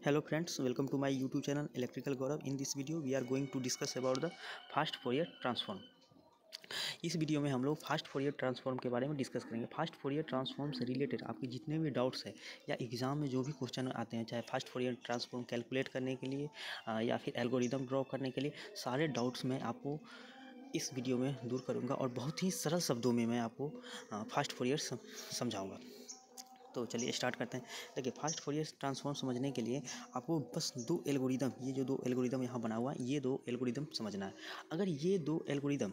Hello friends, welcome to my YouTube channel Electrical Gaurav. In this video we are going to discuss about the fast Fourier transform. इस video में हम लोग fast Fourier transform के बारे में discuss करेंगे। Fast Fourier transform से related आपके जितने भी डाउट्स है या एग्जाम में जो भी क्वेश्चन आते हैं, चाहे फास्ट फोरियर ट्रांसफॉर्म कैलकुलेट करने के लिए या फिर एल्गोरिदम ड्रॉ करने के लिए, सारे डाउट्स मैं आपको इस वीडियो में दूर करूँगा और बहुत ही सरल शब्दों में मैं आपको फास्ट फोरियर समझाऊँगा। तो चलिए स्टार्ट करते हैं। देखिए, फास्ट फोरियर ट्रांसफॉर्म समझने के लिए आपको बस दो एल्गोरिदम, ये जो दो एल्गोरिदम यहाँ बना हुआ है, ये दो एल्गोरिदम समझना है। अगर ये दो एल्गोरिदम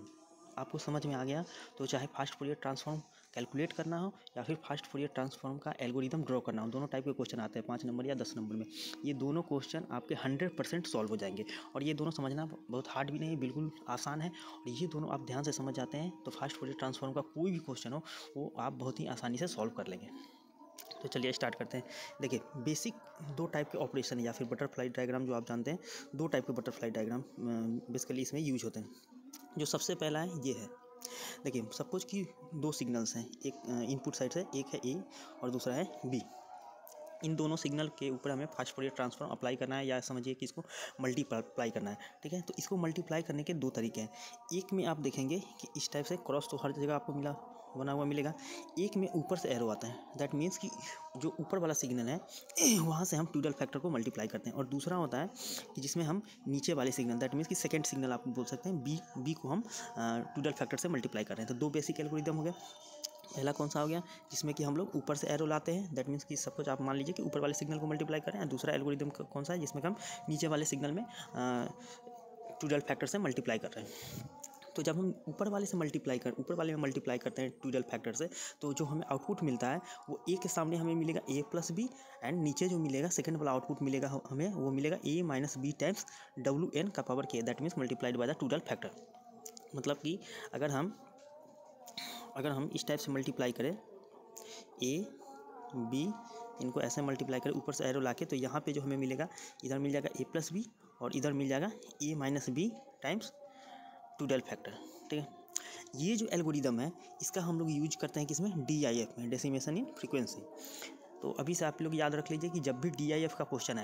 आपको समझ में आ गया तो चाहे फास्ट फोरियर ट्रांसफॉर्म कैलकुलेट करना हो या फिर फास्ट फोरियर ट्रांसफॉर्म का एल्गोरिदम ड्रॉ करना हो, दोनों टाइप के क्वेश्चन आते हैं 5 नंबर या 10 नंबर में। ये दोनों क्वेश्चन आपके 100% सॉल्व हो जाएंगे और ये दोनों समझना बहुत हार्ड भी नहीं है, बिल्कुल आसान है। और ये दोनों आप ध्यान से समझ जाते हैं तो फास्ट फोरियर ट्रांसफॉर्म का कोई भी क्वेश्चन हो वो आप बहुत ही आसानी से सॉल्व कर लेंगे। तो चलिए स्टार्ट करते हैं। देखिए, बेसिक दो टाइप के ऑपरेशन या फिर बटरफ्लाई डायग्राम जो आप जानते हैं, दो टाइप के बटरफ्लाई डायग्राम बेसिकली इसमें यूज होते हैं। जो सबसे पहला है ये है। देखिए, सपोज कि दो सिग्नल्स हैं, एक इनपुट साइड से, एक है ए और दूसरा है बी। इन दोनों सिग्नल के ऊपर हमें फास्ट फोरियर ट्रांसफॉर्म अप्लाई करना है या समझिए कि इसको मल्टीप्लाई करना है। ठीक है, तो इसको मल्टीप्लाई करने के दो तरीके हैं। एक में आप देखेंगे कि इस टाइप से क्रॉस तो हर जगह आपको बना हुआ मिलेगा। एक में ऊपर से एरो आता है, दैट मीन्स कि जो ऊपर वाला सिग्नल है वहाँ से हम ट्यूडल फैक्टर को मल्टीप्लाई करते हैं। और दूसरा होता है कि जिसमें हम नीचे वाले सिग्नल, दैट मीन्स कि सेकेंड सिग्नल आप बोल सकते हैं, बी को हम ट्यूडल फैक्टर से मल्टीप्लाई कर रहे हैं। तो दो बेसिक एल्गोरिदम हो गया। पहला कौन सा हो गया, जिसमें कि हम लोग ऊपर से एरो लाते हैं, दैट मीन्स कि सपोज आप मान लीजिए कि ऊपर वाले सिग्नल को मल्टीप्लाई कर रहे हैं। दूसरा एल्गोरिदम कौन सा है, जिसमें हम नीचे वाले सिग्नल में ट्यूडल फैक्टर से मल्टीप्लाई कर रहे हैं। तो जब हम ऊपर वाले में मल्टीप्लाई करते हैं ट्यूडल फैक्टर से, तो जो हमें आउटपुट मिलता है वो ए के सामने हमें मिलेगा ए प्लस बी, एंड नीचे जो मिलेगा सेकंड वाला आउटपुट मिलेगा हमें, वो मिलेगा A minus B times W N का power K, that means multiplied by the twiddle factor. मतलब कि अगर हम इस टाइप से मल्टीप्लाई करें, ए बी, इनको ऐसे मल्टीप्लाई करें ऊपर से एरो लाके, तो यहाँ पे जो हमें मिलेगा, इधर मिल जाएगा ए प्लस बी और इधर मिल जाएगा A minus B times ट्यूडल factor. ठीक है, ये जो एल्गोरिदम है इसका हम लोग यूज करते हैं किसमें, DIF में, डेसिमेशन इन फ्रीक्वेंसी। तो अभी से आप लोग याद रख लीजिए कि जब भी DIF का क्वेश्चन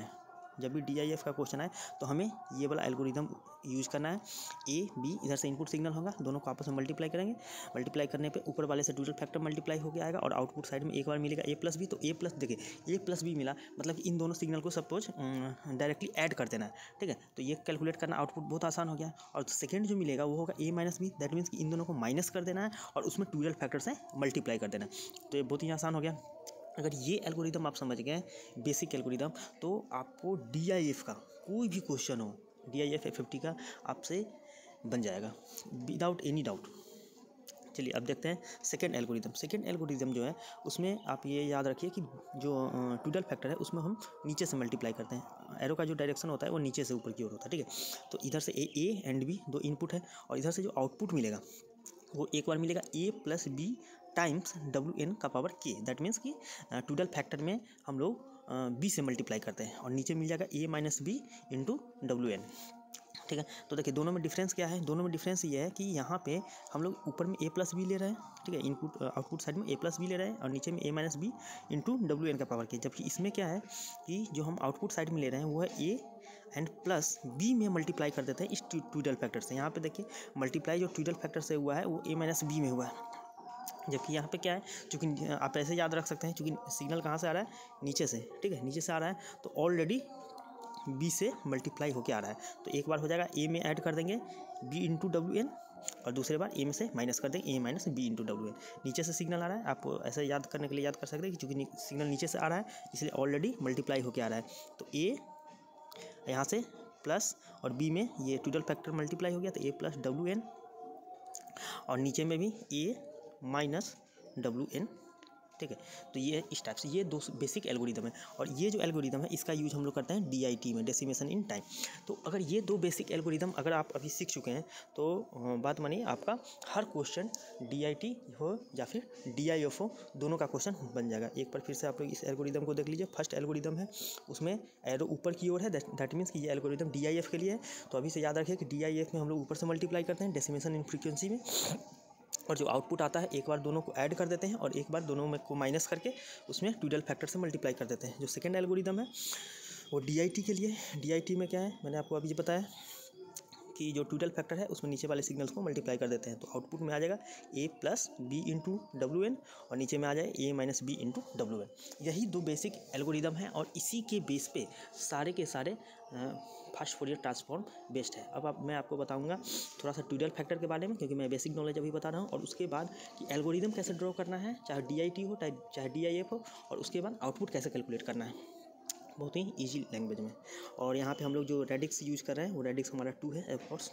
आए तो हमें ये वाला एल्गोरिदम यूज करना है। ए बी इधर से इनपुट सिग्नल होगा, दोनों को आपस में मल्टीप्लाई करेंगे। मल्टीप्लाई करने पे ऊपर वाले से ट्यूडल फैक्टर मल्टीप्लाई हो गया आएगा और आउटपुट साइड में एक बार मिलेगा ए प्लस बी। तो ए प्लस, देखिए ए प्लस बी मिला, मतलब कि इन दोनों सिग्नल को सपोज डायरेक्टली ऐड कर देना है। ठीक है, तो ये कैलकुलेट करना आउटपुट बहुत आसान हो गया। और सेकेंड जो मिलेगा वो होगा ए माइनस बी, दैट मीन्स कि इन दोनों को माइनस कर देना है और उसमें ट्यूडल फैक्टर से मल्टीप्लाई कर देना है। तो ये बहुत ही आसान हो गया। अगर ये एल्गोरिदम आप समझ गए, बेसिक एल्गोरिदम, तो आपको DIF का कोई भी क्वेश्चन हो, DIF FFT का आपसे बन जाएगा विदाउट एनी डाउट। चलिए अब देखते हैं सेकेंड एल्गोरिदम जो है उसमें आप ये याद रखिए कि जो ट्यूडल फैक्टर है उसमें हम नीचे से मल्टीप्लाई करते हैं। एरो का जो डायरेक्शन होता है वो नीचे से ऊपर की ओर होता है। ठीक है, तो इधर से ए एंड बी दो इनपुट है और इधर से जो आउटपुट मिलेगा वो एक बार मिलेगा A plus B times W N का पावर के, दैट मीन्स कि ट्यूडल फैक्टर में हम लोग बी से मल्टीप्लाई करते हैं और नीचे मिल जाएगा A minus B into W N. ठीक है, तो देखिए दोनों में डिफरेंस क्या है, दोनों में डिफरेंस ये है कि यहाँ पे हम लोग ऊपर में ए प्लस बी ले रहे हैं, ठीक है, इनपुट आउटपुट साइड में ए प्लस बी ले रहे हैं और नीचे में A minus B into W N का पावर के। जबकि इसमें क्या है कि जो हम आउटपुट साइड में ले रहे हैं वो है ए एंड प्लस बी में मल्टीप्लाई कर देते हैं इस ट्यूडल फैक्टर से। यहाँ पे देखिए मल्टीप्लाई जो ट्यूडल फैक्टर से हुआ है वो ए माइनस बी में हुआ है, जबकि यहाँ पे क्या है, चूँकि आप ऐसे याद रख सकते हैं, चूँकि सिग्नल कहाँ से आ रहा है, नीचे से। ठीक है, नीचे से आ रहा है तो ऑलरेडी बी से मल्टीप्लाई होके आ रहा है। तो एक बार हो जाएगा ए में ऐड कर देंगे बी इंटू डब्ल्यू एन और दूसरे बार ए में से माइनस कर देंगे A minus B into W N. नीचे से सिग्नल आ रहा है, आप ऐसे याद करने के लिए याद कर सकते हैं कि चूँकि सिग्नल नीचे से आ रहा है इसलिए ऑलरेडी मल्टीप्लाई होके आ रहा है। तो ए यहाँ से प्लस और बी में ये ट्यूडल फैक्टर मल्टीप्लाई हो गया, तो ए प्लस डब्ल्यू एन और नीचे में भी ए माइनस डब्ल्यू एन। ठीक है, तो ये इस टाइप से ये दो बेसिक एल्गोरिदम है और ये जो एल्गोरिदम है इसका यूज हम लोग करते हैं DIT में, डेसिमेशन इन टाइम। तो अगर ये दो बेसिक एल्गोरिदम अगर आप अभी सीख चुके हैं तो बात मानिए आपका हर क्वेश्चन DIT हो या फिर DIF हो, दोनों का क्वेश्चन बन जाएगा। एक बार फिर से आप लोग इस एल्गोरिदम को देख लीजिए। फर्स्ट एल्गोरिदम है उसमें एरो ऊपर की ओर है, दैट मीन्स कि ये एल्गोरिदम DIF के लिए है। तो अभी से याद रखिए कि DIF में हम लोग ऊपर से मल्टीप्लाई करते हैं डेसिमेशन इन फ्रीक्वेंसी में, और जो आउटपुट आता है एक बार दोनों को ऐड कर देते हैं और एक बार दोनों में को माइनस करके उसमें ट्यूडल फैक्टर से मल्टीप्लाई कर देते हैं। जो सेकंड एल्गोरिदम है और DIT के लिए, DIT में क्या है, मैंने आपको अभी बताया कि जो टोटल फैक्टर है उसमें नीचे वाले सिग्नल्स को मल्टीप्लाई कर देते हैं, तो आउटपुट में आ जाएगा a plus B into WN और नीचे में आ जाए a minus B into WN। यही दो बेसिक एल्गोरिदम है और इसी के बेस पे सारे के सारे फास्ट फोरियर ट्रांसफॉर्म बेस्ड है। अब मैं आपको बताऊंगा थोड़ा सा टोटल फैक्टर के बारे में, क्योंकि मैं बेसिक नॉलेज अभी बता रहा हूँ, और उसके बाद कि एल्गोरिदम कैसे ड्रॉ करना है, चाहे DIT हो चाहे DIF हो, और उसके बाद आउटपुट कैसे कैलकुलेट करना है, बहुत ही इजी लैंग्वेज में। और यहाँ पे हम लोग जो रेडिक्स यूज़ कर रहे हैं वो रेडिक्स हमारा 2 है ऑफ कोर्स,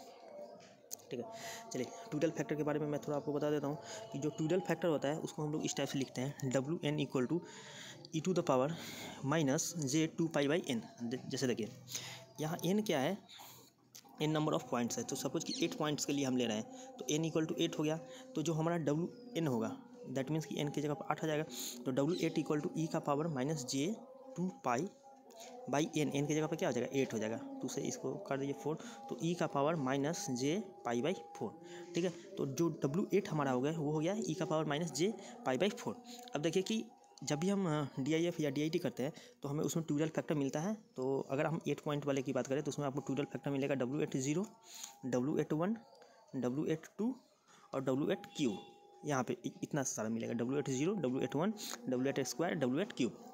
ठीक है। चलिए टोटल फैक्टर के बारे में मैं थोड़ा आपको बता देता हूँ कि जो टोटल फैक्टर होता है उसको हम लोग इस टाइप से लिखते हैं, WN equal to e to the power minus J2 pi by n। जैसे देखिए यहाँ n क्या है, n नंबर ऑफ पॉइंट्स है, तो सपोज कि 8 पॉइंट्स के लिए हम ले रहे हैं, तो n इक्वल टू 8 हो गया, तो जो हमारा WN होगा दैट मीन्स कि n की जगह पर 8 आ जाएगा, तो W8 इक्वल टू e का power minus J2 pi by n की जगह पर क्या हो जाएगा 8 हो जाएगा, तो उसे इसको कर दीजिए 4, तो e का power minus J pi by 4, ठीक है। तो जो W8 हमारा हो गया वो हो गया e का power minus J pi by 4। अब देखिए कि जब भी हम DIF या DIT करते हैं तो हमें उसमें टोटल फैक्टर मिलता है, तो अगर हम 8 पॉइंट वाले की बात करें तो उसमें आपको टोटल फैक्टर मिलेगा W80, W81, W82 और W8 क्यूब। यहाँ पे इतना सारा मिलेगा, W80, W81, W8 square, W8 cube,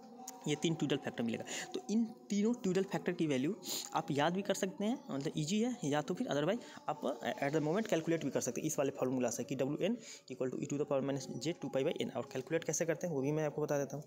ये 3 टोटल फैक्टर मिलेगा। तो इन तीनों टोटल फैक्टर की वैल्यू आप याद भी कर सकते हैं, मतलब ईजी है, या तो फिर अदरवाइज आप एट द मोमेंट कैलकुलेट भी कर सकते हैं इस वाले फार्मूला से कि WN equal to e to the power minus J2 pi by n। और कैलकुलेट कैसे करते हैं वो भी मैं आपको बता देता हूँ।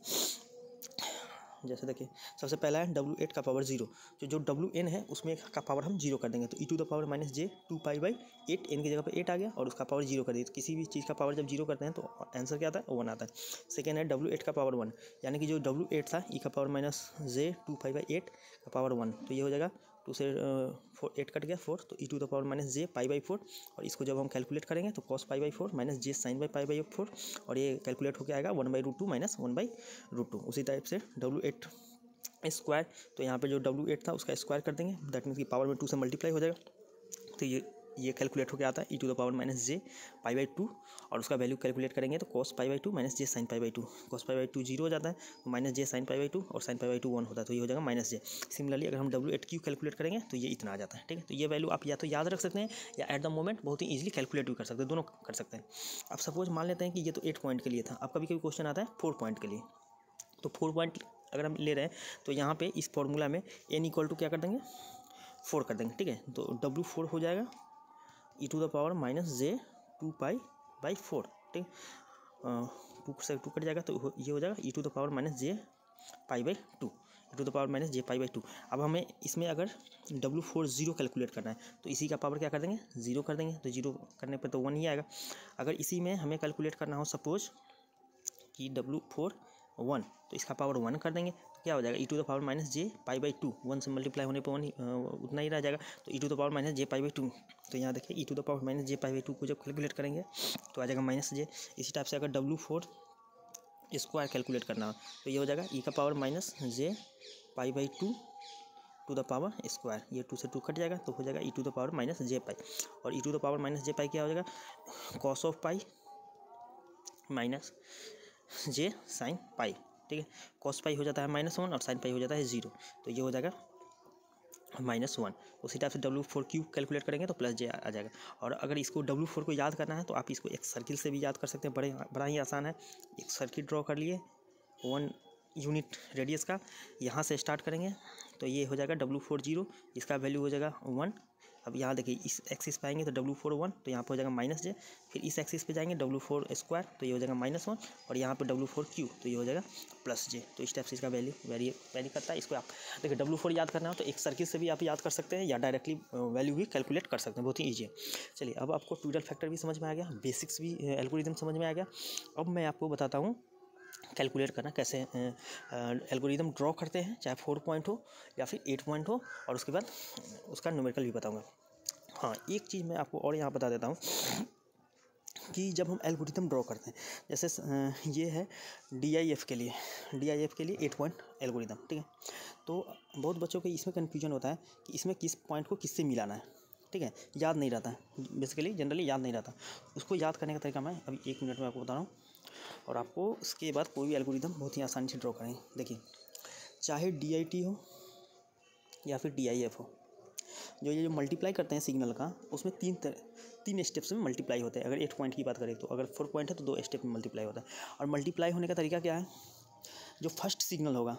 जैसे देखिए सबसे पहला है W8 का पावर 0, जो WN है उसमें का पावर हम 0 कर देंगे, तो e to the power minus J2 pi by 8, n की जगह पे 8 आ गया और उसका पावर 0 कर दिया। तो किसी भी चीज़ का पावर जब 0 करते हैं तो आंसर क्या आता है 1 आता है। सेकेंड है W8 का पावर 1, यानी कि जो W8 था e का power minus J2 pi by 8 का पावर 1, तो ये हो जाएगा 2 से 8 कट गया 4, तो e to the power minus J pi by 4, और इसको जब हम कैलकुलेट करेंगे तो cos pi by 4 minus J sine by pi by 4, और ये कैलकुलेट होकर आएगा 1/√2 माइनस 1/√2। उसी टाइप से W8 स्क्वायर, तो यहाँ पे जो W8 था उसका स्क्वायर कर देंगे, दैट मीन्स की पावर में 2 से मल्टीप्लाई हो जाएगा, तो ये कैलकुलेट होकर आता है e to the power minus J pi by 2, और उसका वैल्यू कैलकुलेट करेंगे तो cos pi by 2 minus J sine pi by 2, cos pi by 2 0 हो जाता है, तो minus J sine pi by 2 और साइन पाई बाई 2 1 होता है, तो ये हो जाएगा माइनस J। सिमिलरली अगर हम W8 क्यू कैलकुलेट करेंगे तो ये इतना आ जाता है, ठीक है। तो ये वैल्यू आप या तो याद रख सकते हैं या एट द मोमेंट बहुत ही ईजिली कैलकुलेट भी कर सकते हैं, दोनों कर सकते हैं। अब सपोज मान लेते हैं कि ये तो 8 पॉइंट के लिए था, अब कभी कभी क्वेश्चन आता है 4 पॉइंट के लिए, तो 4 पॉइंट अगर हम ले रहे हैं तो यहाँ पे इस फॉर्मूला में n इक्वल टू क्या कर देंगे 4 कर देंगे, ठीक है। तो W4 हो जाएगा e to the power minus J2 pi by 4, ठीक, 2 से 2 कट जाएगा, तो ये हो जाएगा e to the power minus J pi by 2, e to the power minus J pi by 2। अब हमें इसमें अगर W4 0 कैलकुलेट करना है तो इसी का पावर क्या कर देंगे 0 कर देंगे, तो 0 करने पर तो 1 ही आएगा। अगर इसी में हमें कैलकुलेट करना हो सपोज कि W4 1, तो इसका पावर 1 कर देंगे, तो क्या हो जाएगा e to the power minus J pi by 2, 1 से मल्टीप्लाई होने पर 1 उतना ही रह जाएगा, तो e to the power minus J pi by 2। तो यहाँ देखिए e to the power minus J pi by 2 को जब कैलकुलेट करेंगे तो आ जाएगा माइनस J। इसी टाइप से अगर W4 स्क्वायर कैलकुलेट करना हो तो ये हो जाएगा e का power minus J pi by 2 to the power square, ये 2 से 2 कट जाएगा, तो हो जाएगा e to the power minus J pi, और e to the power minus J pi क्या हो जाएगा cos of pi minus J sine pi, ठीक है। cos पाई हो जाता है -1 और साइन पाई हो जाता है 0, तो ये हो जाएगा -1। उसी टाइप से W4 क्यूब कैलकुलेट करेंगे तो प्लस J आ जाएगा। और अगर इसको W4 को याद करना है तो आप इसको एक सर्किल से भी याद कर सकते हैं, बड़ा ही आसान है। एक सर्किट ड्रॉ कर लिए 1 यूनिट रेडियस का, यहाँ से स्टार्ट करेंगे तो ये हो जाएगा W4 0, इसका वैल्यू हो जाएगा 1। अब यहाँ देखिए इस एक्सिस पे आएंगे तो W4 1, तो यहाँ पे हो जाएगा माइनस J, फिर इस एक्सिस पे जाएंगे W4 स्क्वायर, तो ये हो जाएगा -1, और यहाँ पे W4 क्यूब, तो ये हो जाएगा प्लस J। तो इस टाइप से इसका वैल्यू वेरी करता है। इसको आप देखिए W4 याद करना हो तो एक सर्किल से भी आप याद कर सकते हैं या डायरेक्टली वैल्यू भी कैलकुलेट कर सकते हैं, बहुत ही ईजी है। चलिए अब आपको टोटल फैक्टर भी समझ में आ गया, बेसिक्स भी एल्गोरिथम समझ में आ गया। अब मैं आपको बताता हूँ कैलकुलेट करना कैसे एल्गोरिदम ड्रॉ करते हैं, चाहे 4 पॉइंट हो या फिर 8 पॉइंट हो, और उसके बाद उसका न्यूमेरिकल भी बताऊंगा। हाँ एक चीज़ मैं आपको और यहाँ बता देता हूँ कि जब हम एल्गोरिथम ड्रॉ करते हैं, जैसे ये है DIF के लिए 8 पॉइंट एल्गोरिथम, ठीक है। तो बहुत बच्चों को इसमें कन्फ्यूजन होता है कि इसमें किस पॉइंट को किससे मिलाना है, ठीक है, याद नहीं रहता है, बेसिकली जनरली याद नहीं रहता। उसको याद करने का तरीका मैं अभी 1 मिनट में आपको बता रहा हूँ, और आपको उसके बाद कोई भी एल्गोरिथम बहुत ही आसानी से ड्रॉ करें। देखिए चाहे DIT हो या फिर DIF हो। जो ये जो मल्टीप्लाई करते हैं सिग्नल का, उसमें तीन स्टेप्स में मल्टीप्लाई होते हैं। अगर 8 पॉइंट की बात करें तो, अगर 4 पॉइंट है तो 2 स्टेप में मल्टीप्लाई होता है। और मल्टीप्लाई होने का तरीका क्या है, जो फर्स्ट सिग्नल होगा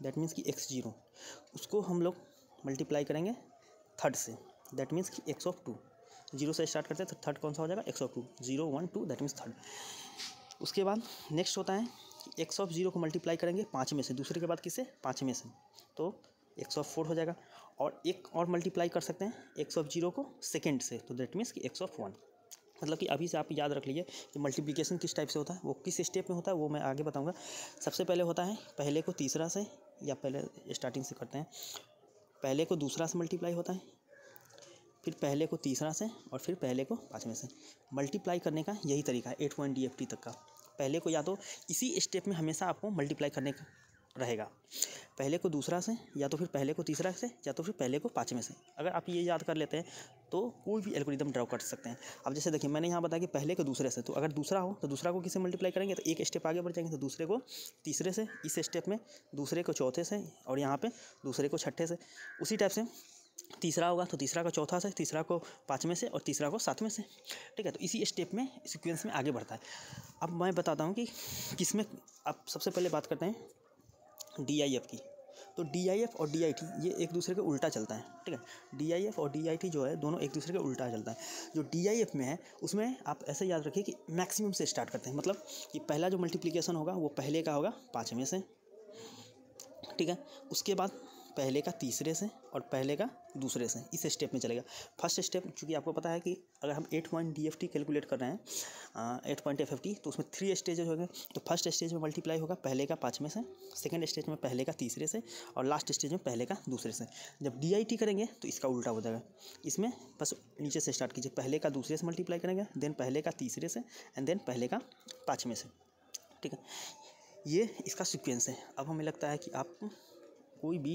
दैट मीन्स कि x0, उसको हम लोग मल्टीप्लाई करेंगे थर्ड से, दैट मीन्स कि x(2), 0 से स्टार्ट करते हैं तो थर्ड कौन सा हो जाएगा, x(2), 0 1 2 दैट मीन्स थर्ड। उसके बाद नेक्स्ट होता है कि x(0) को मल्टीप्लाई करेंगे 5 में से, दूसरे के बाद किससे, 5 में से, तो x(4) हो जाएगा। और एक और मल्टीप्लाई कर सकते हैं x(0) को सेकेंड से, तो दैट मीन्स कि x(1). मतलब कि अभी से आप याद रख लीजिए कि मल्टीप्लिकेशन किस टाइप से होता है, वो किस स्टेप में होता है, वो मैं आगे बताऊंगा। सबसे पहले होता है पहले को तीसरा से, या पहले स्टार्टिंग से करते हैं, पहले को दूसरा से मल्टीप्लाई होता है, फिर पहले को तीसरा से, और फिर पहले को 5वें से। मल्टीप्लाई करने का यही तरीका है 8 पॉइंट DFT तक का। पहले को या तो इसी स्टेप में हमेशा आपको मल्टीप्लाई करने का रहेगा, पहले को दूसरा से, या तो फिर पहले को तीसरा से, या तो फिर पहले को 5वें से। अगर आप ये याद कर लेते हैं तो कोई भी एल्गोरिदम ड्रॉ कर सकते हैं। अब जैसे देखिए मैंने यहाँ बताया कि पहले को दूसरे से, तो अगर दूसरा हो तो दूसरा को किससे मल्टीप्लाई करेंगे, तो एक स्टेप आगे बढ़ जाएंगे, तो दूसरे को तीसरे से, इस स्टेप में दूसरे को चौथे से, और यहाँ पे दूसरे को छठे से। उसी टाइप से तीसरा होगा तो तीसरा को चौथा से, तीसरा को 5वें से, और तीसरा को 7वें से। ठीक है, तो इसी स्टेप में सीक्वेंस में आगे बढ़ता है। अब मैं बताता हूँ कि किसमें। अब सबसे पहले बात करते हैं DIF की। तो DIF और DIT ये एक दूसरे के उल्टा चलता है। ठीक है, DIF और DIT जो है दोनों एक दूसरे के उल्टा चलता है। जो DIF में है उसमें आप ऐसे याद रखिए कि मैक्सिमम से स्टार्ट करते हैं, मतलब कि पहला जो मल्टीप्लिकेशन होगा वो पहले का होगा 5वें से। ठीक है, उसके बाद पहले का तीसरे से, और पहले का दूसरे से, इस स्टेप में चलेगा। फर्स्ट स्टेप चूँकि आपको पता है कि अगर हम 8 पॉइंट DFT कैलकुलेट कर रहे हैं, 8 पॉइंट FFT, तो उसमें 3 स्टेजेस होंगे। तो फर्स्ट स्टेज में मल्टीप्लाई होगा पहले का 5वें से, सेकंड स्टेज में पहले का तीसरे से, और लास्ट स्टेज में पहले का दूसरे से। जब DIT करेंगे तो इसका उल्टा हो जाएगा। इसमें बस नीचे से स्टार्ट कीजिए, पहले का दूसरे से मल्टीप्लाई करेंगे, देन पहले का तीसरे से, एंड देन पहले का 5वें से। ठीक है, ये इसका सीक्वेंस है। अब हमें लगता है कि आप कोई भी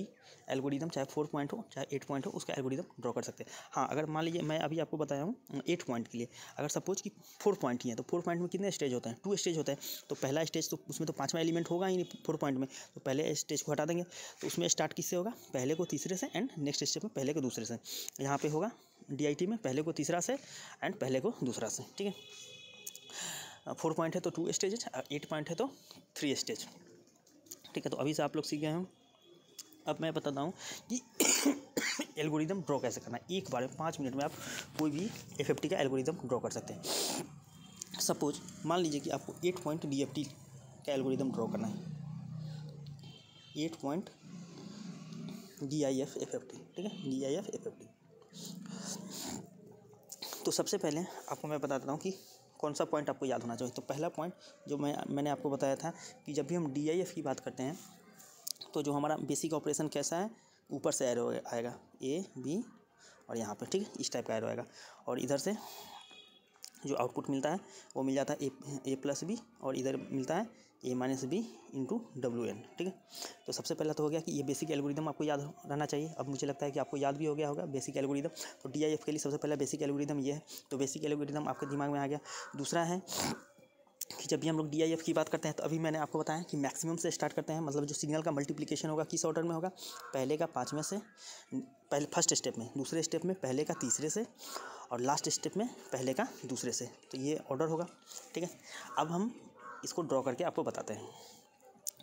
एल्गोरिदम, चाहे 4 पॉइंट हो चाहे 8 पॉइंट हो, उसका एल्गोरिदम ड्रॉ कर सकते हैं। हाँ, अगर मान लीजिए मैं अभी आपको बताया हूँ 8 पॉइंट के लिए, अगर सपोज कि 4 पॉइंट ही है, तो 4 पॉइंट में कितने स्टेज होते हैं, 2 स्टेज होते हैं। तो पहला स्टेज तो उसमें तो 5वां एलिमेंट होगा ही नहीं 4 पॉइंट में, तो पहले स्टेज को हटा देंगे। तो उसमें स्टार्ट किससे होगा, पहले को तीसरे से, एंड नेक्स्ट स्टेप में पहले को दूसरे से। यहाँ पे होगा DIT में पहले को तीसरा से एंड पहले को दूसरा से। ठीक है, 4 पॉइंट है तो 2 स्टेज, 8 पॉइंट है तो 3 स्टेज। ठीक है, तो अभी से आप लोग सीख गए हैं। अब मैं बताता हूँ कि एल्गोरिदम ड्रॉ कैसे करना है। एक बार में 5 मिनट में आप कोई भी FFT का एल्गोरिदम ड्रॉ कर सकते हैं। सपोज मान लीजिए कि आपको 8 पॉइंट DFT का एल्गोरिदम ड्रॉ करना है, 8 पॉइंट DIF FFT। ठीक है, DIF FFT। तो सबसे पहले आपको मैं बता देता हूँ कि कौन सा पॉइंट आपको याद होना चाहिए। तो पहला पॉइंट जो मैंने आपको बताया था कि जब भी हम DIF की बात करते हैं तो जो हमारा बेसिक ऑपरेशन कैसा है, ऊपर से एरो आएगा A B, और यहाँ पे ठीक है इस टाइप का एरो आएगा, और इधर से जो आउटपुट मिलता है वो मिल जाता है A+B, और इधर मिलता है A-B इंटू WN। ठीक है, तो सबसे पहला तो हो गया कि ये बेसिक एल्गोरिदम आपको याद रहना चाहिए। अब मुझे लगता है कि आपको याद भी हो गया होगा बेसिक एल्गोरिदम। तो DIF के लिए सबसे पहला बेसिक एल्गोरिदम ये है। तो बेसिक एल्गोरिदम आपके दिमाग में आ गया। दूसरा है कि जब भी हम लोग DIF की बात करते हैं तो अभी मैंने आपको बताया कि मैक्सिमम से स्टार्ट करते हैं, मतलब जो सिग्नल का मल्टीप्लिकेशन होगा किस ऑर्डर में होगा, पहले का 5वें से, पहले फर्स्ट स्टेप में, दूसरे स्टेप में पहले का तीसरे से, और लास्ट स्टेप में पहले का दूसरे से। तो ये ऑर्डर होगा। ठीक है, अब हम इसको ड्रॉ करके आपको बताते हैं।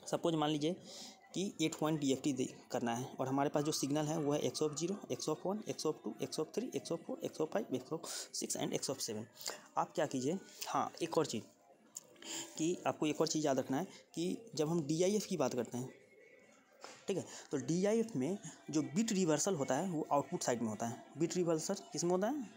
सपोज मान लीजिए कि 8 पॉइंट DFT करना है, और हमारे पास जो सिग्नल है वो है x(0), x(1), x(2), x(3), x(4), x(5), x(6) and x(7). आप क्या कीजिए, हाँ एक और चीज़ कि आपको एक और चीज़ याद रखना है कि जब हम DIF की बात करते हैं, ठीक है, तो DIF में जो बिट रिवर्सल होता है वो आउटपुट साइड में होता है। बिट रिवर्सल किस में होता है,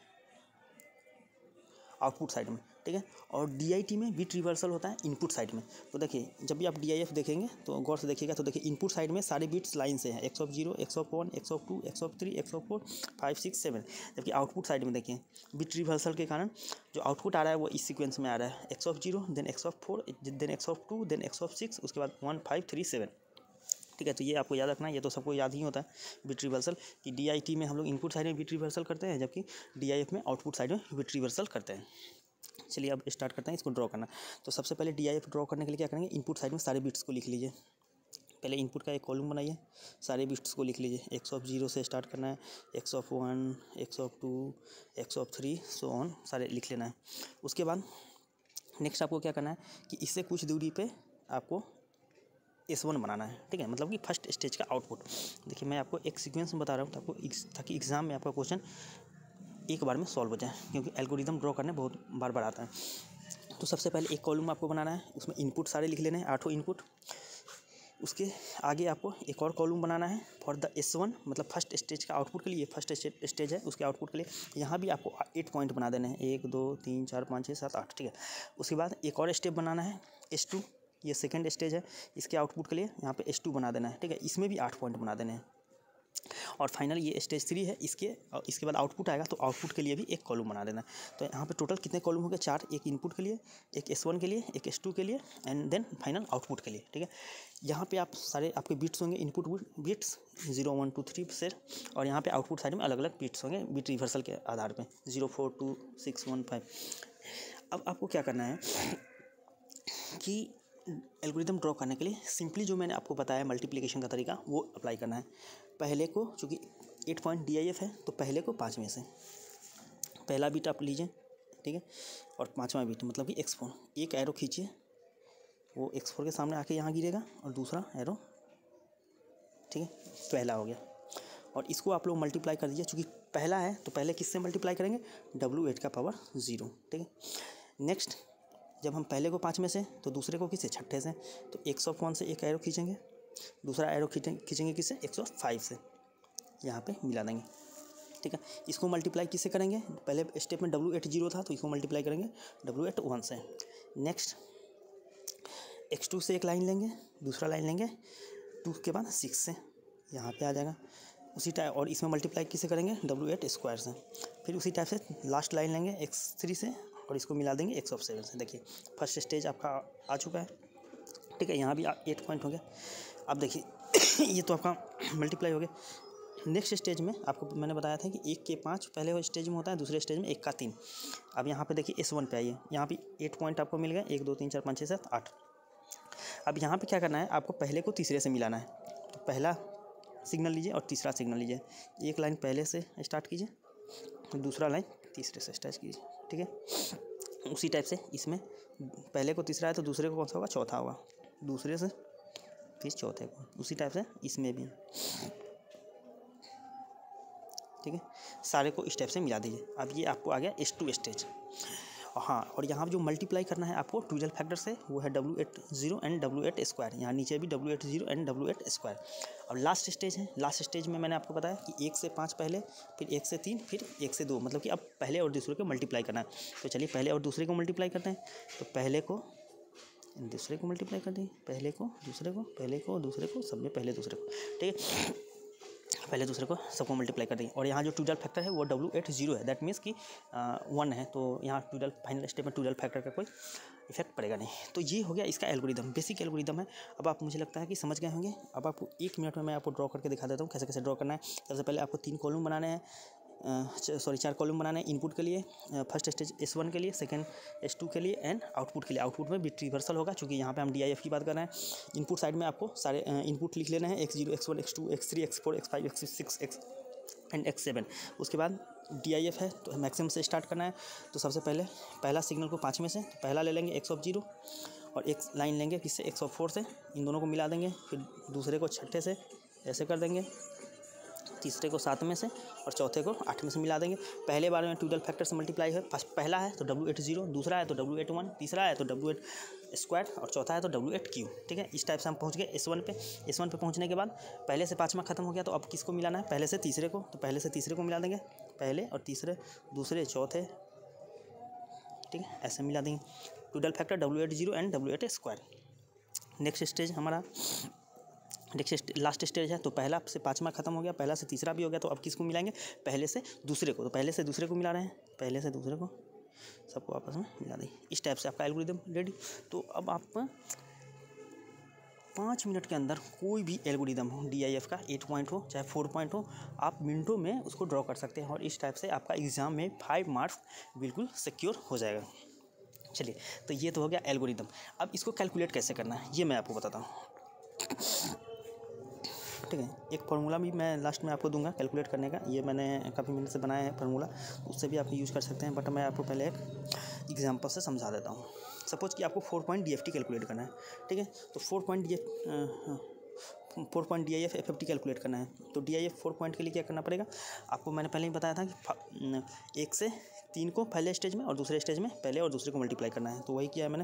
आउटपुट साइड में। ठीक है, और DIT में बिट रिवर्सल होता है इनपुट साइड में। तो देखिए जब भी आप DIF देखेंगे तो गौर से देखिएगा, तो देखिए इनपुट साइड में सारे बिट्स लाइन से हैं, x(0), x(1), x(2), x(3), x(4), 5 6 7। जबकि आउटपुट साइड में देखिए बिट रिवर्सल के कारण जो आउटपुट आ रहा है वो इस सीक्वेंस में आ रहा है, x(0), then x(4), then x(2), then x(6), उसके बाद 1 5 3 7। ठीक है, तो ये आपको याद रखना है, ये तो सबको याद ही होता है बिट रिवर्सल, कि DIT में हम लोग इनपुट साइड में बिट रिवर्सल करते हैं, जबकि DIF में आउटपुट साइड में बिट रिवर्सल करते हैं। चलिए अब स्टार्ट करते हैं इसको ड्रॉ करना। तो सबसे पहले DIF ड्रॉ करने के लिए क्या करेंगे, इनपुट साइड में सारे बिट्स को लिख लीजिए। पहले इनपुट का एक कॉलम बनाइए, सारे बिट्स को लिख लीजिए। x ऑफ 0 से स्टार्ट करना है, x of 1, x of 2, x of 3 so on सारे लिख लेना है। उसके बाद नेक्स्ट आपको क्या करना है कि इससे कुछ दूरी पे आपको S1 बनाना है, ठीक है, मतलब कि फर्स्ट स्टेज का आउटपुट। देखिए मैं आपको एक सीक्वेंस में बता रहा हूँ ताकि एग्जाम में आपका क्वेश्चन एक बार में सॉल्व हो जाए, क्योंकि एल्गोरिदम ड्रॉ करने बहुत बार बार आता है। तो सबसे पहले एक कॉलम आपको बनाना है, उसमें इनपुट सारे लिख लेने हैं, 8 इनपुट। उसके आगे आपको एक और कॉलम बनाना है फॉर द S1, मतलब फर्स्ट स्टेज का आउटपुट के लिए। फर्स्ट स्टेज है उसके आउटपुट के लिए यहाँ भी आपको 8 पॉइंट बना देने हैं, 1 2 3 4 5 6 7 8, ठीक है। उसके बाद एक और स्टेप बनाना है S2, ये सेकंड स्टेज है, इसके आउटपुट के लिए यहाँ पे S2 बना देना है, ठीक है, इसमें भी 8 पॉइंट बना देने हैं। और फाइनल ये स्टेज 3 है, इसके बाद आउटपुट आएगा तो आउटपुट के लिए भी एक कॉलम बना देना है। तो यहाँ पे टोटल कितने कॉलम हो गए? 4, एक इनपुट के लिए, एक S1 के लिए, एक S2 के लिए एंड देन फाइनल आउटपुट के लिए, ठीक है। यहाँ पे आप सारे आपके बिट्स होंगे, इनपुट बिट्स 0 1 2 3 से, और यहाँ पे आउटपुट साइड में अलग अलग बिट्स होंगे बिट रिवर्सल के आधार पे 0 4 2 6 1 5। अब आपको क्या करना है कि एल्गोरिदम ड्रॉ करने के लिए सिंपली जो मैंने आपको बताया मल्टीप्लिकेशन का तरीका वो अप्लाई करना है। पहले को चूँकि 8 पॉइंट DIF है तो पहले को 5 में से पहला बिट आप लीजिए, ठीक है, और 5वां बिट मतलब कि x4, एक एरो खींचिए, वो x4 के सामने आके यहाँ गिरेगा और दूसरा एरो, ठीक है, पहला हो गया। और इसको आप लोग मल्टीप्लाई कर दीजिए, चूँकि पहला है तो पहले किससे मल्टीप्लाई करेंगे? W8 का पावर 0, ठीक है। नेक्स्ट जब हम पहले को 5 में से तो दूसरे को किससे? छठे से, तो x ऑफ 1 से एक एरो खींचेंगे, दूसरा एरो खींचेंगे किससे? x ऑफ 5 से, यहाँ पे मिला देंगे, ठीक है। इसको मल्टीप्लाई किससे करेंगे? पहले स्टेप में W8 0 था तो इसको मल्टीप्लाई करेंगे W8 1 से। नेक्स्ट x2 से एक लाइन लेंगे, दूसरा लाइन लेंगे 2 के बाद 6 से, यहाँ पे आ जाएगा उसी टाइप, और इसमें मल्टीप्लाई किससे करेंगे? W8 स्क्वायर से। फिर उसी टाइप से लास्ट लाइन लेंगे x3 से और इसको मिला देंगे x ऑफ 7 से। देखिए फर्स्ट स्टेज आपका आ चुका है, ठीक है, यहाँ भी 8 पॉइंट हो गया। अब देखिए ये तो आपका मल्टीप्लाई हो गया। नेक्स्ट स्टेज में आपको मैंने बताया था कि 1 के 5 पहले स्टेज में होता है, दूसरे स्टेज में 1 का 3। अब यहाँ पे देखिए S1 पे आइए, यहाँ भी 8 पॉइंट आपको मिल गए, 1 2 3 4 5 6 7 8। अब यहाँ पे क्या करना है, आपको पहले को तीसरे से मिलाना है। तो पहला सिग्नल लीजिए और तीसरा सिग्नल लीजिए, एक लाइन पहले से स्टार्ट कीजिए, दूसरा लाइन तीसरे से स्टार्ट कीजिए, ठीक है। उसी टाइप से इसमें पहले को तीसरा है तो दूसरे को कौन सा होगा? चौथा होगा, दूसरे से फिर चौथे को, उसी टाइप से इसमें भी, ठीक है। सारे को इस टाइप से मिला दीजिए। अब ये आपको आ गया S2 स्टेज। हाँ, और यहाँ पर जो मल्टीप्लाई करना है आपको ट्विजल फैक्टर से, वो है W8 0 एंड W8 स्क्वायर, यहाँ नीचे भी W8 0 एंड W8 स्क्वायर। और लास्ट स्टेज है, लास्ट स्टेज में मैंने आपको बताया कि 1 से 5 पहले, फिर 1 से 3, फिर 1 से 2, मतलब कि अब पहले और दूसरे को मल्टीप्लाई करना है। तो चलिए पहले और दूसरे को मल्टीप्लाई करते हैं। तो पहले को दूसरे को मल्टीप्लाई कर देंगे, पहले को दूसरे को, पहले को दूसरे को, सब में पहले दूसरे को, ठीक है, पहले दूसरे को सबको मल्टीप्लाई कर देंगे। और यहाँ जो ट्विजल फैक्टर है वो W8 0 है, दैट मीन्स कि 1 है, तो यहाँ ट्विजल फाइनल स्टेप में ट्विजल फैक्टर का कोई इफेक्ट पड़ेगा नहीं। तो ये हो गया इसका एल्गोरिदम, बेसिक एल्गोरिदम है। अब आप मुझे लगता है कि समझ गए होंगे। अब आपको 1 मिनट में मैं आपको ड्रॉ करके दिखा देता हूँ कैसे कैसे ड्रॉ करना है। सबसे पहले आपको 3 कॉलम बनाने हैं, 4 कॉलम बनाने हैं इनपुट के लिए, फर्स्ट स्टेज S1 के लिए, सेकंड S2 के लिए एंड आउटपुट के लिए। आउटपुट में बिट रिवर्सल होगा, क्योंकि यहाँ पे हम DIF की बात कर रहे हैं। इनपुट साइड में आपको सारे इनपुट लिख लेने हैं, x0 x1 x2 x3 x4 x5 x6 x and x7। उसके बाद DIF है तो मैक्सिमम से स्टार्ट करना है। तो सबसे पहले पहला सिग्नल को 5 में से, तो पहला ले लेंगे x ऑफ 0 और एक लाइन लेंगे किससे? x ऑफ 4 से, इन दोनों को मिला देंगे। फिर दूसरे को छठे से ऐसे कर देंगे, तीसरे को 7 में से और चौथे को 8 में से मिला देंगे। पहले बार में ट्विजल फैक्टर से मल्टीप्लाई है, पहला है तो W8 0, दूसरा है तो W8 1, तीसरा है तो W8 स्क्वायर और चौथा है तो W8 क्यूब, ठीक है। इस टाइप से हम पहुंच गए S1 पे। S1 पे पहुंचने के बाद पहले से 5वां खत्म हो गया, तो अब किसको मिलाना है? पहले से तीसरे को, तो पहले से तीसरे को मिला देंगे, पहले और तीसरे, दूसरे चौथे, ठीक है, ऐसे मिला देंगे। Twiddle factor W8 0 and W8 square. Next stage हमारा लास्ट स्टेज है, तो पहला से 5वां खत्म हो गया, पहला से तीसरा भी हो गया, तो अब किसको मिलाएंगे? पहले से दूसरे को, तो पहले से दूसरे को मिला रहे हैं, पहले से दूसरे को सबको आपस में मिला दें। इस टाइप से आपका एल्गोरिदम रेडी। तो अब आप 5 मिनट के अंदर कोई भी एल्गोरिदम हो, DIF का 8 पॉइंट हो चाहे 4 पॉइंट हो, आप मिनटों में उसको ड्रॉ कर सकते हैं। और इस टाइप से आपका एग्ज़ाम में 5 मार्क्स बिल्कुल सिक्योर हो जाएगा। चलिए, तो ये तो हो गया एल्गोरिदम। अब इसको कैलकुलेट कैसे करना है ये मैं आपको बताता हूँ। ठीक है। एक फार्मूला भी मैं लास्ट में आपको दूंगा कैलकुलेट करने का, ये मैंने काफ़ी मिनट से बनाया है फार्मूला, उससे भी आप यूज़ कर सकते हैं, बट मैं आपको पहले एक एग्जांपल से समझा देता हूँ। सपोज कि आपको 4 पॉइंट DFT कैलकुलेट करना है, ठीक है। तो 4 पॉइंट DIF FFT कैलकुलेट करना है। तो DIF 4 पॉइंट के लिए क्या करना पड़ेगा आपको, मैंने पहले ही बताया था कि 1 से 3 को पहले स्टेज में और दूसरे स्टेज में पहले और दूसरे को मल्टीप्लाई करना है। तो वही किया है मैंने,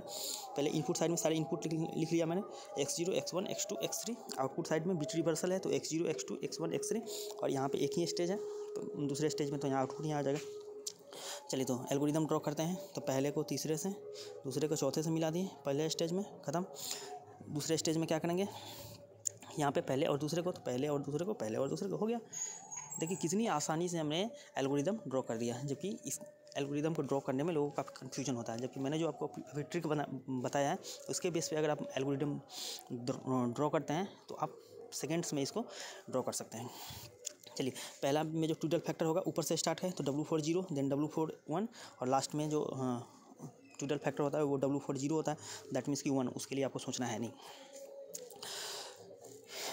पहले इनपुट साइड में सारे इनपुट लिख लिया मैंने, x0 x1 x2 x3। Output side में बिट रिवर्सल है, तो x0 x2 x1 x3, और यहाँ पे एक ही स्टेज है दूसरे स्टेज में, तो यहाँ आउटपुट यहाँ आ जाएगा। चलिए तो एल्गोरिदम ड्रॉ करते हैं। तो पहले को तीसरे से, दूसरे को चौथे से मिला दिए, पहले स्टेज में ख़त्म। दूसरे स्टेज में क्या करेंगे, यहाँ पे पहले और दूसरे को, तो पहले और दूसरे को, पहले और दूसरे को, हो गया। देखिए कितनी आसानी से हमने एल्गोरिदम ड्रॉ कर दिया, जबकि इस एल्गोरिदम को ड्रॉ करने में लोगों को काफ़ी कन्फ्यूजन होता है। जबकि मैंने जो आपको अभी ट्रिक बताया है, उसके बेस पे अगर आप एल्गोरिदम ड्रॉ करते हैं तो आप सेकेंड्स में इसको ड्रॉ कर सकते हैं। चलिए, पहला में जो ट्यूडल फैक्टर होगा ऊपर से स्टार्ट है, तो W40 देन W41, और लास्ट में जो ट्यूडल फैक्टर होता है वो W40 होता है, दैट मीन्स कि 1, उसके लिए आपको सोचना है नहीं।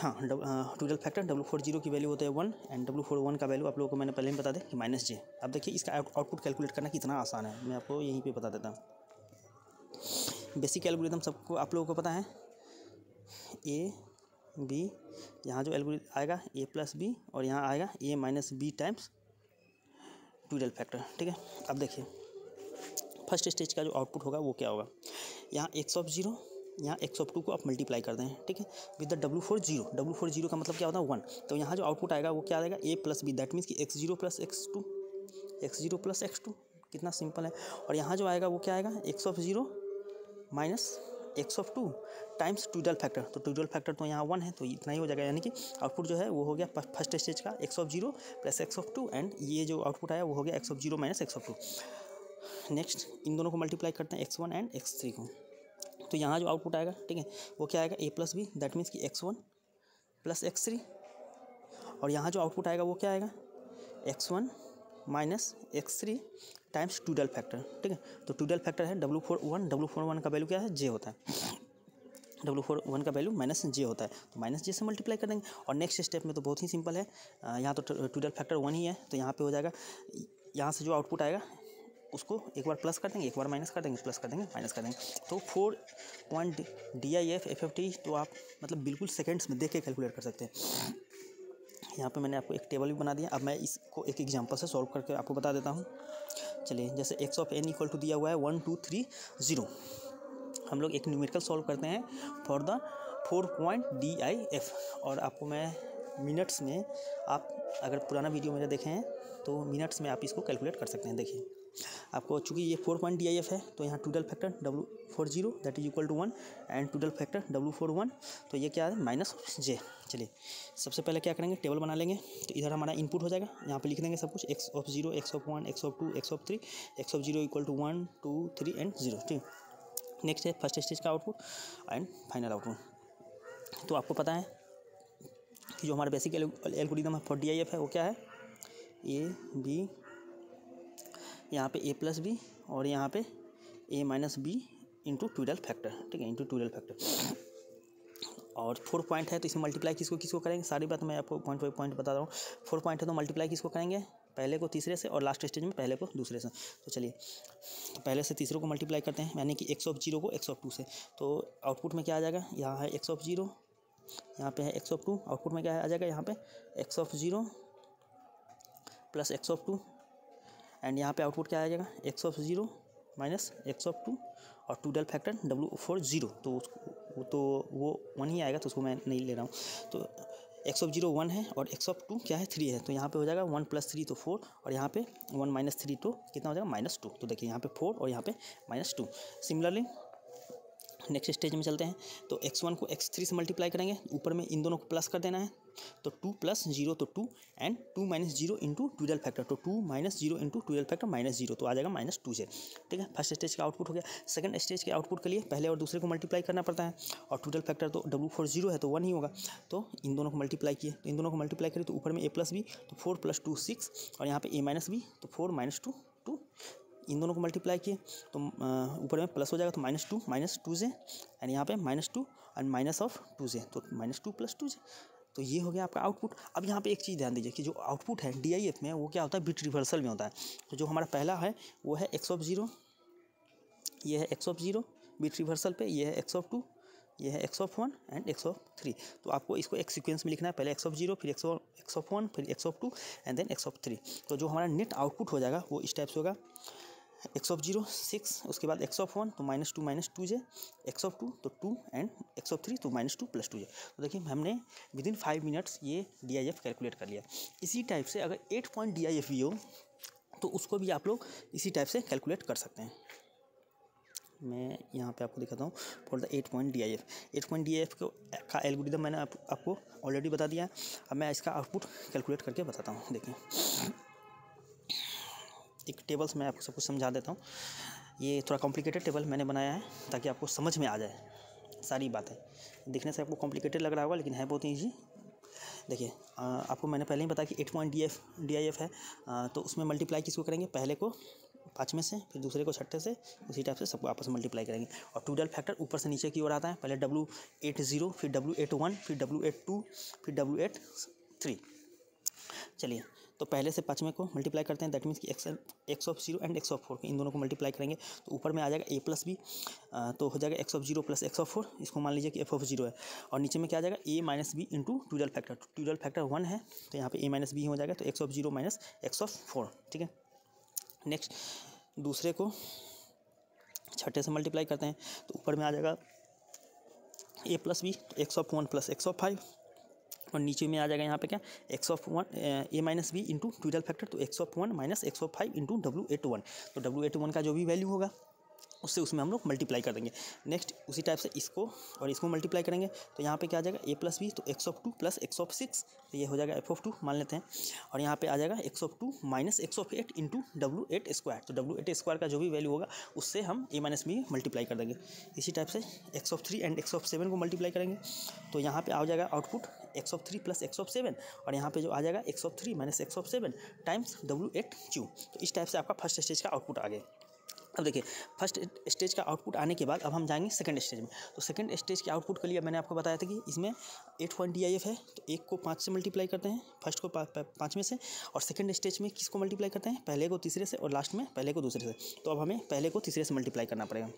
हाँ, ट्यूडल फैक्टर W40 की वैल्यू होता है 1, एंड W41 का वैल्यू आप लोगों को मैंने पहले ही बता दें कि -j। अब देखिए इसका आउटपुट कैलकुलेट करना कितना आसान है, मैं आपको यहीं पे बता देता हूँ। बेसिक एल्गोरिदम सबको आप लोगों को पता है, A B, यहाँ जो एल्गोरिदम आएगा A + B, और यहाँ आएगा A - B टाइम्स ट्यूडल फैक्टर, ठीक है। अब देखिए फर्स्ट स्टेज का जो आउटपुट होगा वो क्या होगा, यहाँ x0, यहाँ x2 को आप मल्टीप्लाई कर दें, ठीक है, विद द W40। W40 का मतलब क्या होता है 1, तो यहाँ जो आउटपुट आएगा वो क्या आएगा A + B, दैट मीन्स कि x0 + x2, x0 + x2, कितना सिंपल है। और यहाँ जो आएगा वो क्या आएगा, x0 - x2 टाइम्स ट्यूडल फैक्टर, तो ट्यूडल फैक्टर तो यहाँ 1 है, तो इतना ही हो जाएगा, यानी कि आउटपुट जो है वो हो गया फर्स्ट स्टेज का x0 + x2, एंड ये जो आउटपुट आया वो हो गया x0 - x2। नेक्स्ट इन दोनों को मल्टीप्लाई करते हैं, x1 एंड x3 को, तो यहाँ जो आउटपुट आएगा, ठीक है, वो क्या आएगा A + B, दैट मीन्स कि x1 + x3, और यहाँ जो आउटपुट आएगा वो क्या आएगा, x1 - x3 टाइम्स ट्यूडल फैक्टर, ठीक है। तो ट्यूडल फैक्टर है W41 का वैल्यू क्या है, j होता है, W41 का वैल्यू -j होता है, तो -j से मल्टीप्लाई कर देंगे। और नेक्स्ट स्टेप में तो बहुत ही सिंपल है, यहाँ तो ट्यूडल फैक्टर 1 ही है, तो यहाँ पे हो जाएगा, यहाँ से जो आउटपुट आएगा उसको एक बार प्लस कर देंगे, एक बार माइनस कर देंगे, प्लस कर देंगे, माइनस कर देंगे। तो 4 पॉइंट DIF FFT तो आप मतलब बिल्कुल सेकेंड्स में देख के कैलकुलेट कर सकते हैं। यहाँ पे मैंने आपको एक टेबल भी बना दिया, अब मैं इसको एक एग्जांपल से सॉल्व करके आपको बता देता हूँ। चलिए, जैसे x(n) = दिया हुआ है 1 2 3 0, हम लोग एक न्यूमेरिकल सॉल्व करते हैं फॉर द 4 पॉइंट DIF, और आपको मैं मिनट्स में, आप अगर पुराना वीडियो मेरा देखें हैं तो मिनट्स में आप इसको कैलकुलेट कर सकते हैं। देखिए आपको चूँकि ये 4 पॉइंट DIF है, तो यहाँ twiddle factor W40 that is equal to 1, and twiddle factor W41, तो ये क्या है -j। चलिए सबसे पहले क्या करेंगे, टेबल बना लेंगे। तो इधर हमारा इनपुट हो जाएगा, यहाँ पे लिख देंगे सब कुछ, x(0), x(1), x(2), x(3), x(0) = 1 2 3 and 0, ठीक। नेक्स्ट है फर्स्ट स्टेज का आउटपुट एंड फाइनल आउटपुट। तो आपको पता है कि जो हमारा बेसिक एल्गोरिदम है फॉर DIF है वो क्या है, A B, यहाँ पे A + B, और यहाँ पे A - B इंटू ट्यूडल फैक्टर, ठीक है, इंटू ट्यूडल फैक्टर। और 4 पॉइंट है तो इसमें मल्टीप्लाई किसको करेंगे, सारी बात मैं आपको पॉइंट बाई पॉइंट बता रहा हूँ। 4 पॉइंट है तो मल्टीप्लाई किसको करेंगे, पहले को तीसरे से, और लास्ट स्टेज में पहले को दूसरे से। तो चलिए तो पहले से तीसरे को मल्टीप्लाई करते हैं, यानी कि x(0) को x(2) से। तो आउटपुट में क्या आ जाएगा, यहाँ है x(0), यहाँ पे है x(2), आउटपुट में क्या आ जाएगा, यहाँ पे x(0) + x(2), एंड यहाँ पे आउटपुट क्या आ जाएगा, x(0 - x(2), और ट्यूडल फैक्टर W40, तो वो 1 ही आएगा, तो उसको मैं नहीं ले रहा हूँ। तो x(0) 1 है और x(2) क्या है 3 है, तो यहाँ पे हो जाएगा 1 + 3 तो 4, और यहाँ पे 1 - 3 तो कितना हो जाएगा -2। तो देखिए यहाँ पे 4 और यहाँ पे -2। सिमिलरली नेक्स्ट स्टेज में चलते हैं, तो x1 को x3 से मल्टीप्लाई करेंगे, ऊपर में इन दोनों को प्लस कर देना है, तो 2 + 0 तो 2, एंड 2 - 0 इंटू ट्यूडल फैक्टर, तो 2 - 0 इंटू ट्यूडल फैक्टर -0, तो आ जाएगा -2 ठीक है। फर्स्ट स्टेज का आउटपुट हो गया। सेकंड स्टेज के आउटपुट के लिए पहले और दूसरे को मल्टीप्लाई करना पड़ता है, और ट्यूडल फैक्टर तो W40 है तो 1 ही होगा, तो इन दोनों को मल्टीप्लाई किए, तो इन दोनों को मल्टीप्लाई करिए, तो ऊपर में A + B, तो 4 + 2 6, और यहाँ पे A - B, तो 4 - 2 2, इन दोनों को मल्टीप्लाई किए तो ऊपर में प्लस हो जाएगा, तो -2 - 2j, एंड यहाँ पे -2 एंड -2j, तो -2 + 2j, तो ये हो गया आपका आउटपुट। अब यहाँ पे एक चीज़ ध्यान दीजिए कि जो आउटपुट है DIF में वो क्या होता है, बिट रिवर्सल में होता है। तो जो हमारा पहला है वो है x ऑफ 0, ये है x ऑफ 0 बिट रिवर्सल पे, ये है x ऑफ 2, ये है x of 1 and x of 3। तो आपको इसको एक सीक्वेंस में लिखना है, पहले x ऑफ 0, फिर x ऑफ 1, फिर x of 2 and then x of 3। तो जो हमारा नेट आउटपुट हो जाएगा वो इस टाइप से होगा, x ऑफ 0 6, उसके बाद x ऑफ 1 तो -2 j, x ऑफ 2 तो 2 एंड x ऑफ 3 तो -2 + 2j। तो देखिए हमने विदिन 5 मिनट्स ये DIF कैलकुलेट कर लिया। इसी टाइप से अगर 8 पॉइंट DIF भी हो तो उसको भी आप लोग इसी टाइप से कैलकुलेट कर सकते हैं। मैं यहाँ पे आपको दिखाता हूँ for the 8 point DIF। 8 point DIF का एल्गोरिदम मैंने आपको ऑलरेडी बता दिया है। अब मैं इसका आउटपुट कैलकुलेट करके बताता हूँ। देखिए एक टेबल्स मैं आपको सब कुछ समझा देता हूँ। ये थोड़ा कॉम्प्लिकेटेड टेबल मैंने बनाया है ताकि आपको समझ में आ जाए सारी बातें। दिखने से आपको कॉम्प्लिकेटेड लग रहा होगा लेकिन है बहुत ईजी। देखिए आपको मैंने पहले ही बताया कि 8 पॉइंट DIF है, तो उसमें मल्टीप्लाई किसको करेंगे, पहले को 5वें से, फिर दूसरे को 6ठे से, उसी टाइप से सबको आपस में मल्टीप्लाई करेंगे। और टोटल फैक्टर ऊपर से नीचे की ओर आता है, पहले W80, फिर W81, फिर W82, फिर W83। चलिए तो पहले से 5वें को मल्टीप्लाई करते हैं, दैट मीन्स कि x of 0 and x of 4 इन दोनों को मल्टीप्लाई करेंगे तो ऊपर में आ जाएगा a + b, तो हो जाएगा x ऑफ 0 + x ऑफ 4। इसको मान लीजिए कि f ऑफ 0 है, और नीचे में क्या आ जाएगा a - b into total factor 1 है, तो यहाँ पे a - b हो जाएगा, तो x ऑफ 0 - x ऑफ 4। ठीक है, नेक्स्ट दूसरे को 6ठे से मल्टीप्लाई करते हैं, तो ऊपर में आ जाएगा a + b, तो x ऑफ 1 + x ऑफ 5, और नीचे में आ जाएगा यहाँ पे क्या, x of 1 a - b into total factor, तो x of 1 - x of 5 into W81। तो W81 का जो भी वैल्यू होगा उससे उसमें हम लोग मल्टीप्लाई कर देंगे। नेक्स्ट उसी टाइप से इसको और इसको मल्टीप्लाई करेंगे, तो यहाँ पे क्या आ जाएगा a + b, तो x ऑफ 2 + x ऑफ 6, तो ये हो जाएगा f ऑफ 2 मान लेते हैं, और यहाँ पे आ जाएगा x of 2 - x of 8 into W8²। तो W8² का जो भी वैल्यू होगा उससे हम a - b मल्टीप्लाई कर देंगे। इसी टाइप से x of 3 and x of 7 को मल्टीप्लाई करेंगे, तो यहाँ पे आ जाएगा output x of 3 + x of 7, और यहाँ पे जो आ जाएगा x of 3 - x of 7 times W8Q। तो इस टाइप से आपका फर्स्ट स्टेज का आउटपुट आ गया। अब देखिए फर्स्ट स्टेज का आउटपुट आने के बाद अब हम जाएंगे सेकंड स्टेज में। तो सेकंड स्टेज के आउटपुट के लिए मैंने आपको बताया था कि इसमें 8 पॉइंट DIF है, तो एक को 5 से मल्टीप्लाई करते हैं, फर्स्ट को 5वें से, और सेकंड स्टेज में किसको मल्टीप्लाई करते हैं, पहले को तीसरे से, और लास्ट में पहले को दूसरे से। तो अब हमें पहले को तीसरे से मल्टीप्लाई करना पड़ेगा।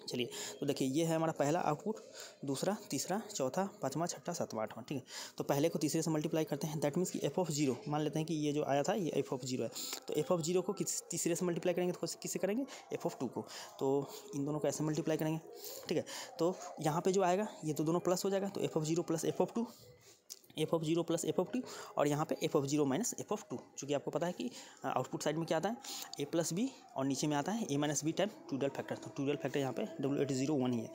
चलिए तो देखिए ये है हमारा पहला आउटपुट, दूसरा, तीसरा, चौथा, 5वां, 6ठा, 7वां, 8वां। ठीक है, तो पहले को तीसरे से मल्टीप्लाई करते हैं, दैट मीन्स कि f ऑफ 0 मान लेते हैं कि ये जो आया था ये f ऑफ 0 है, तो f ऑफ 0 को तीसरे से मल्टीप्लाई करेंगे तो किससे करेंगे, f ऑफ 2 को, तो इन दोनों को ऐसे मल्टीप्लाई करेंगे। ठीक है, तो यहाँ पे जो आएगा ये तो दोनों प्लस हो जाएगा, तो f of 0 + f of 2, f of 0 + f of 2, और यहाँ पे f ऑफ 0 - f ऑफ 2, चूँकि आपको पता है कि आउटपुट साइड में क्या आता है a + b, और नीचे में आता है a - b time total factor. तो टोटल फैक्टर यहाँ पे W801 ही है।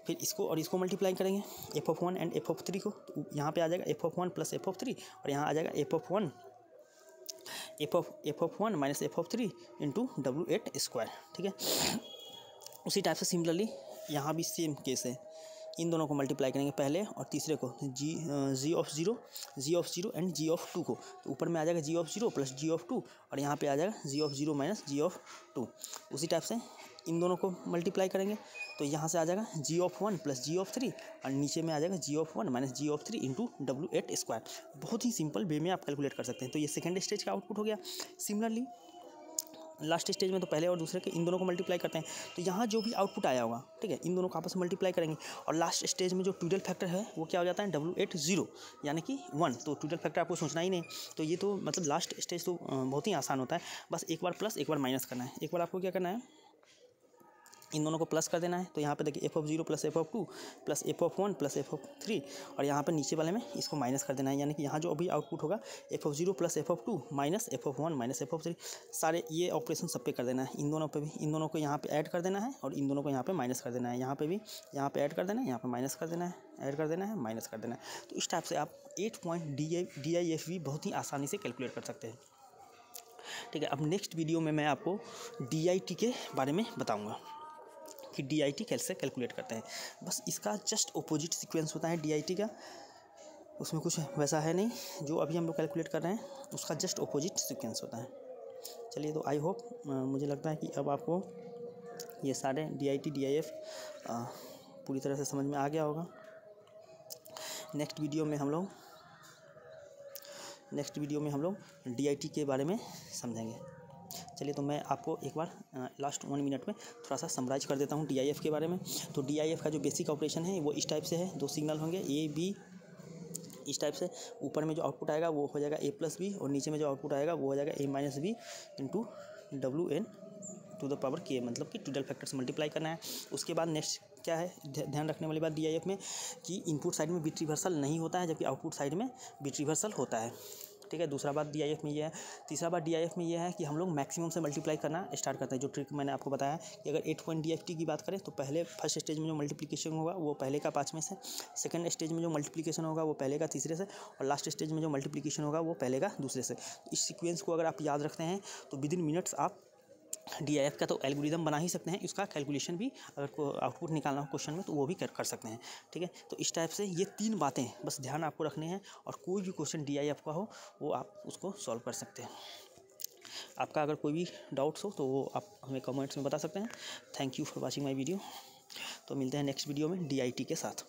फिर इसको और इसको मल्टीप्लाई करेंगे f of 1 and f of 3 को, तो यहाँ पे आ जाएगा f ऑफ 1 + f ऑफ 3, और यहाँ आ जाएगा f of 1 - f of 3 into W8²। ठीक है, उसी टाइप से सिमिलरली यहाँ भी सेम केस है, इन दोनों को मल्टीप्लाई करेंगे पहले और तीसरे को, g of 0 and g of 2 को, तो ऊपर में आ जाएगा g ऑफ 0 + g ऑफ 2, और यहाँ पे आ जाएगा g ऑफ 0 - g ऑफ 2। उसी टाइप से इन दोनों को मल्टीप्लाई करेंगे, तो यहाँ से आ जाएगा g ऑफ 1 + g ऑफ 3, और नीचे में आ जाएगा g of 1 - g of 3 into W8²। बहुत ही सिंपल वे में आप कैलकुलेट कर सकते हैं। तो ये सेकेंड स्टेज का आउटपुट हो गया। सिमिलरली लास्ट स्टेज में तो पहले और दूसरे के इन दोनों को मल्टीप्लाई करते हैं, तो यहाँ जो भी आउटपुट आया होगा, ठीक है, इन दोनों को आपस में मल्टीप्लाई करेंगे, और लास्ट स्टेज में जो टोटल फैक्टर है वो क्या हो जाता है W80 यानी कि 1। तो टोटल फैक्टर आपको सोचना ही नहीं, तो ये तो मतलब लास्ट स्टेज तो बहुत ही आसान होता है, बस एक बार प्लस एक बार माइनस करना है। एक बार आपको क्या करना है, इन दोनों को प्लस कर देना है, तो यहाँ पे देखिए f of 0 + f of 2 + f of 1 + f of 3, और यहाँ पे नीचे वाले में इसको माइनस कर देना है, यानी कि यहाँ जो अभी आउटपुट होगा f of 0 + f of 2 - f of 1 - f of 3, सारे ये ऑपरेशन सब पे कर देना है। इन दोनों पे भी, इन दोनों को यहाँ पे ऐड कर देना है, और इन दोनों को यहाँ पे माइनस कर देना है। यहाँ पे भी, यहाँ पे ऐड कर देना है, यहाँ पे माइनस कर देना है, ऐड कर देना है, माइनस कर देना है। तो इस टाइप से आप 8 पॉइंट DIF भी बहुत ही आसानी से कैलकुलेट कर सकते हैं। ठीक है, अब नेक्स्ट वीडियो में मैं आपको DIT के बारे में बताऊँगा कि DIT कैसे कैलकुलेट करते हैं। बस इसका जस्ट अपोजिट सीक्वेंस होता है DIT का, उसमें कुछ वैसा है नहीं, जो अभी हम लोग कैलकुलेट कर रहे हैं उसका जस्ट अपोजिट सीक्वेंस होता है। चलिए, तो आई होप, मुझे लगता है कि अब आपको ये सारे DIT DIF पूरी तरह से समझ में आ गया होगा। नेक्स्ट वीडियो में हम लोग नेक्स्ट वीडियो में हम लोग DIT के बारे में समझेंगे। चलिए, तो मैं आपको एक बार लास्ट 1 मिनट में थोड़ा सा समराइज कर देता हूँ DIF के बारे में। तो DIF का जो बेसिक ऑपरेशन है वो इस टाइप से है, 2 सिग्नल होंगे A B इस टाइप से। ऊपर में जो आउटपुट आएगा वो हो जाएगा A+B और नीचे में जो आउटपुट आएगा वो हो जाएगा A-B into WN to the power K, मतलब कि टोटल फैक्टर से मल्टीप्लाई करना है। उसके बाद नेक्स्ट क्या है ध्यान रखने वाली बात DIF में कि इनपुट साइड में बिट रिवर्सल नहीं होता है, जबकि आउटपुट साइड में बिट रिवर्सल होता है। ठीक है, दूसरा बात DIF में ये है। तीसरा बात DIF में ये है कि हम लोग मैक्सिमम से मल्टीप्लाई करना स्टार्ट करते हैं। जो ट्रिक मैंने आपको बताया कि अगर 8 पॉइंट DFT की बात करें तो पहले फर्स्ट स्टेज में जो मल्टीप्लिकेशन होगा वो पहले का 5 में से, सेकंड स्टेज में जो मल्टीप्लिकेशन होगा वो पहले का तीसरे से, और लास्ट स्टेज में जो मल्टीप्लिकेशन होगा वो पहले का दूसरे से। इस सीक्वेंस को अगर आप याद रखते हैं तो विदिन मिनट्स आप DIF का तो एल्गोरिदम बना ही सकते हैं, इसका कैलकुलेशन भी अगर को आउटपुट निकालना हो क्वेश्चन में तो वो भी कर सकते हैं। ठीक है, तो इस टाइप से ये 3 बातें बस ध्यान आपको रखनी है, और कोई भी क्वेश्चन DIF का हो वो आप उसको सॉल्व कर सकते हैं। आपका अगर कोई भी डाउट्स हो तो वो आप हमें कमेंट्स में बता सकते हैं। Thank you for watching my video. तो मिलते हैं नेक्स्ट वीडियो में DIT के साथ।